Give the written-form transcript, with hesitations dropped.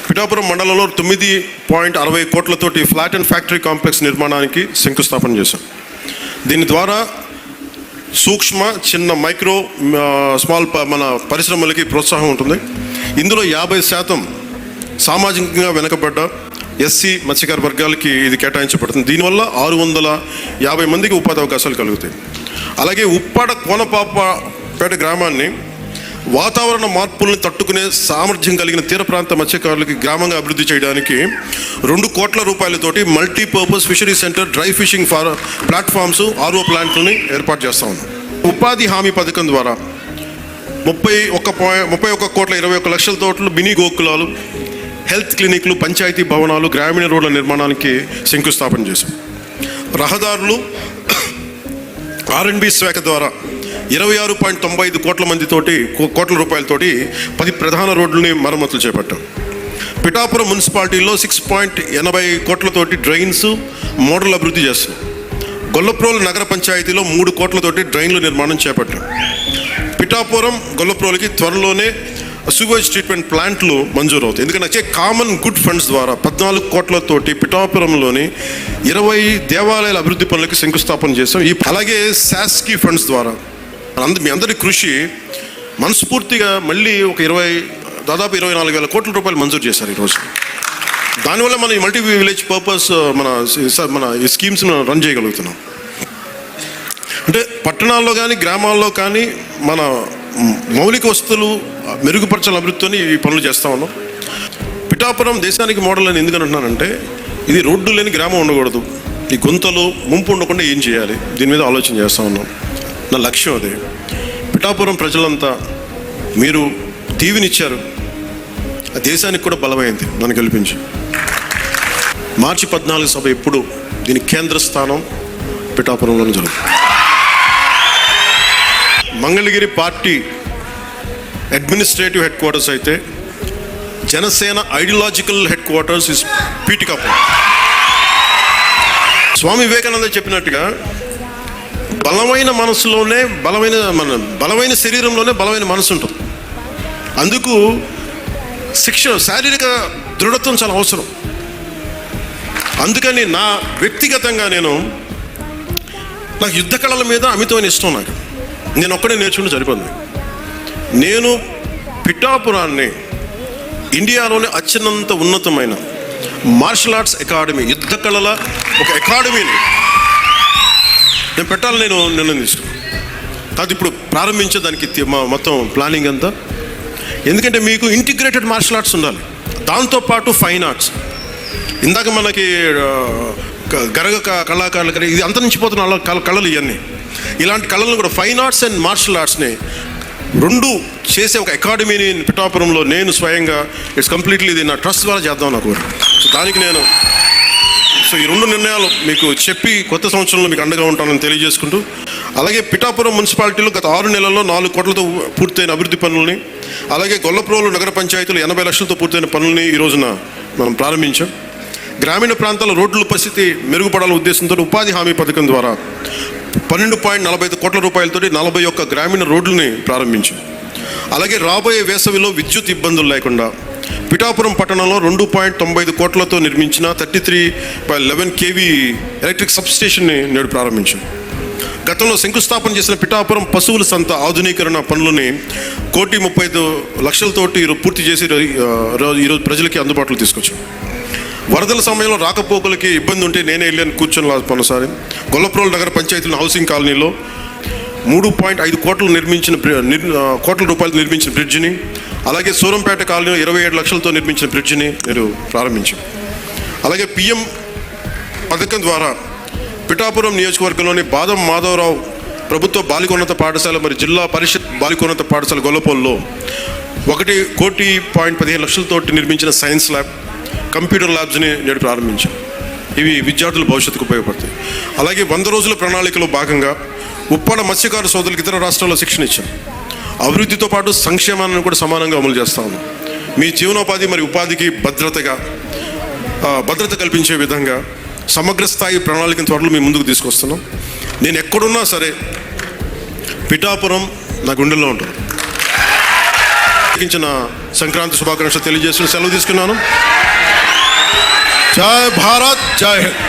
పిఠాపురం మండలంలో 9.60 కోట్లతోటి flat and factory complex నిర్మాణానికి శంకుస్థాపన చేశాం. దీని ద్వారా సూక్ష్మ, చిన్న, మైక్రో, స్మాల్ మన పరిశ్రమలకి ప్రోత్సాహం ఉంటుంది. ఇందులో 50% సామాజికంగా వెనుకబడ్డ ఎస్సీ మత్స్యకార వర్గాలకి ఇది కేటాయించబడుతుంది. దీనివల్ల 650 మందికి ఉపాధి అవకాశాలు కలుగుతాయి. అలాగే ఉప్పాడ కోనపాపపేట గ్రామాన్ని వాతావరణ మార్పుల్ని తట్టుకునే సామర్థ్యం కలిగిన తీర ప్రాంత మత్స్యకారులకి గ్రామంగా అభివృద్ధి చేయడానికి 2 కోట్ల రూపాయలతోటి multipurpose fishery centre, dry fishing platforms, RO ప్లాంట్లని ఏర్పాటు చేస్తా ఉన్నాం. ఉపాధి హామీ పథకం ద్వారా 31 కోట్ల 21 లక్షల తోటలు మినీ గోకులాలు, హెల్త్ క్లినిక్లు, పంచాయతీ భవనాలు, గ్రామీణ రోడ్ల నిర్మాణానికి శంకుస్థాపన చేశాం. రహదారులు R&B శాఖ ద్వారా 26.95 కోట్ల రూపాయలతోటి 10 ప్రధాన రోడ్లని మరమ్మతులు చేపట్టాం. పిఠాపురం మున్సిపాలిటీలో 6.80 కోట్లతోటి డ్రైన్స్, మోడల్ అభివృద్ధి చేస్తాం. గొల్లప్రోలు నగర పంచాయతీలో 3 కోట్లతోటి డ్రైన్ల నిర్మాణం చేపట్టాం. పిఠాపురం, గొల్లప్రోలుకి త్వరలోనే సూవేజ్ ట్రీట్మెంట్ ప్లాంట్లు మంజూరు అవుతాయి. ఎందుకంటే కామన్ గుడ్ ఫండ్స్ ద్వారా 14 కోట్లతోటి పిఠాపురంలోని 20 దేవాలయాల అభివృద్ధి పనులకి శంకుస్థాపన చేస్తాం. అలాగే శాస్కీ ఫండ్స్ ద్వారా మీ అందరి కృషి మనస్ఫూర్తిగా మళ్ళీ ఒక దాదాపు 24,000 కోట్ల రూపాయలు మంజూరు చేశారు ఈరోజు. దానివల్ల మనం మల్టీ విలేజ్ పర్పస్ మన ఈ స్కీమ్స్ రన్ చేయగలుగుతున్నాం. అంటే పట్టణాల్లో కానీ గ్రామాల్లో కానీ మన మౌలిక వస్తువులు మెరుగుపరచాలని అభివృద్ధితో ఈ పనులు చేస్తూ ఉన్నాం. పిఠాపురం దేశానికి మోడల్ అని ఎందుకు అంటున్నానంటే, ఇది రోడ్డు లేని గ్రామం ఉండకూడదు, ఈ గుంతలు ముంపు ఉండకుండా ఏం చేయాలి, దీని మీద ఆలోచన చేస్తూ ఉన్నాం. నా లక్ష్యం అదే. పిఠాపురం ప్రజలంతా మీరు దీవెనిచ్చారు, ఆ దేశానికి కూడా బలమైంది నన్ను గెలిపించి. మార్చి 14 సభ ఎప్పుడు దీని కేంద్ర స్థానం పిఠాపురంలోనే జరుగుతుంది. Mangalagiri party administrative headquarters అయితే Janasena ideological headquarters is Pithikapuram. Swami Vivekananda చెప్పినట్టుగా బలమైన మనసులోనే బలమైన శరీరంలోనే బలమైన మనసు ఉంటుంది. అందుకు శారీరక దృఢత్వం చాలా అవసరం. అందుకని నా వ్యక్తిగతంగా నాకు యుద్ధ కళల మీద అమితమైన ఇష్టం. నేను ఒక్కడే నేర్చుకుంటే సరిపోతుంది. నేను పిఠాపురాన్ని ఇండియాలోనే అత్యున్నత ఉన్నతమైన మార్షల్ ఆర్ట్స్ అకాడమీ, యుద్ధ కళల ఒక అకాడమీని నేను పెట్టాలని నిర్ణయించుకున్నాను. కాదు ఇప్పుడు ప్రారంభించేదానికి మొత్తం ప్లానింగ్ అంతా. ఎందుకంటే మీకు ఇంటిగ్రేటెడ్ మార్షల్ ఆర్ట్స్ ఉండాలి, దాంతోపాటు ఫైన్ ఆర్ట్స్. ఇందాక మనకి గరగ కళాకారులు ఇది అంతరించిపోతున్న కళలు ఇవన్నీ. ఇలాంటి కళలను కూడా ఫైన్ ఆర్ట్స్ అండ్ మార్షల్ ఆర్ట్స్ని 2 చేసే ఒక అకాడమీని పిఠాపురంలో నేను స్వయంగా ఇట్స్ కంప్లీట్లీ ఇది నా ట్రస్ట్ ద్వారా చేద్దాం నాకు. సో దానికి ఈ 2 నిర్ణయాలు మీకు చెప్పి కొత్త సంవత్సరంలో మీకు అండగా ఉంటానని తెలియజేసుకుంటూ, అలాగే పిఠాపురం మున్సిపాలిటీలో గత 6 నెలల్లో 4 కోట్లతో పూర్తయిన అభివృద్ధి పనులని, అలాగే గొల్లప్రోలు నగర పంచాయతీలో 80 లక్షలతో పూర్తయిన పనులని ఈ రోజున మనం ప్రారంభించాం. గ్రామీణ ప్రాంతాల రోడ్ల పరిస్థితి మెరుగుపడాలనే ఉద్దేశంతో ఉపాధి హామీ పథకం ద్వారా 12.45 కోట్ల రూపాయలతో 41 గ్రామీణ రోడ్లని ప్రారంభించాం. అలాగే రాబోయే వేసవిలో విద్యుత్ ఇబ్బందులు లేకుండా పిఠాపురం పట్టణంలో 2.95 కోట్లతో నిర్మించిన 33.11 kV ఎలక్ట్రిక్ సబ్స్టేషన్ని నేడు ప్రారంభించాం. గతంలో శంకుస్థాపన చేసిన పిఠాపురం పశువుల సంత ఆధునీకరణ పనులని 1.35 లక్షలతోటి పూర్తి చేసి ఈరోజు ప్రజలకి అందుబాటులో తీసుకొచ్చాం. వరదల సమయంలో రాకపోకలకి ఇబ్బంది ఉంటే నేనే వెళ్ళాను కూర్చొని కొనసారి గొల్లప్రోలు నగర పంచాయతీలో హౌసింగ్ కాలనీలో 3.5 కోట్ల రూపాయలు నిర్మించిన బ్రిడ్జిని, అలాగే సూరంపేట కాలనీలో 27 లక్షలతో నిర్మించిన బ్రిడ్జిని నేను ప్రారంభించాం. అలాగే PM పథకం ద్వారా పిఠాపురం నియోజకవర్గంలోని బాదం మాధవరావు ప్రభుత్వ బాలికోన్నత పాఠశాల మరియు జిల్లా పరిషత్ బాలికోన్నత పాఠశాల గొల్లపోల్లో 1.15 లక్షలతో నిర్మించిన సైన్స్ ల్యాబ్, కంప్యూటర్ ల్యాబ్స్ని నేడు ప్రారంభించాం. ఇవి విద్యార్థుల భవిష్యత్తుకు ఉపయోగపడతాయి. అలాగే 100 రోజుల ప్రణాళికలో భాగంగా ఉప్పాడ మత్స్యకార సోదరులకు ఇతర రాష్ట్రాల్లో శిక్షణ ఇచ్చాం. అభివృద్ధితో పాటు సంక్షేమాన్ని కూడా సమానంగా అమలు చేస్తా ఉన్నాం. మీ జీవనోపాధి మరియు ఉపాధికి భద్రత కల్పించే విధంగా సమగ్ర స్థాయి ప్రణాళికను త్వరలో మీ ముందుకు తీసుకొస్తున్నాం. నేను ఎక్కడున్నా సరే పిఠాపురం నా గుండెల్లో ఉంటుంది. ఇచ్చిన సంక్రాంతి శుభాకాంక్షలు తెలియజేస్తూ సెలవు తీసుకున్నాను. జై భారత్, జై హింద్.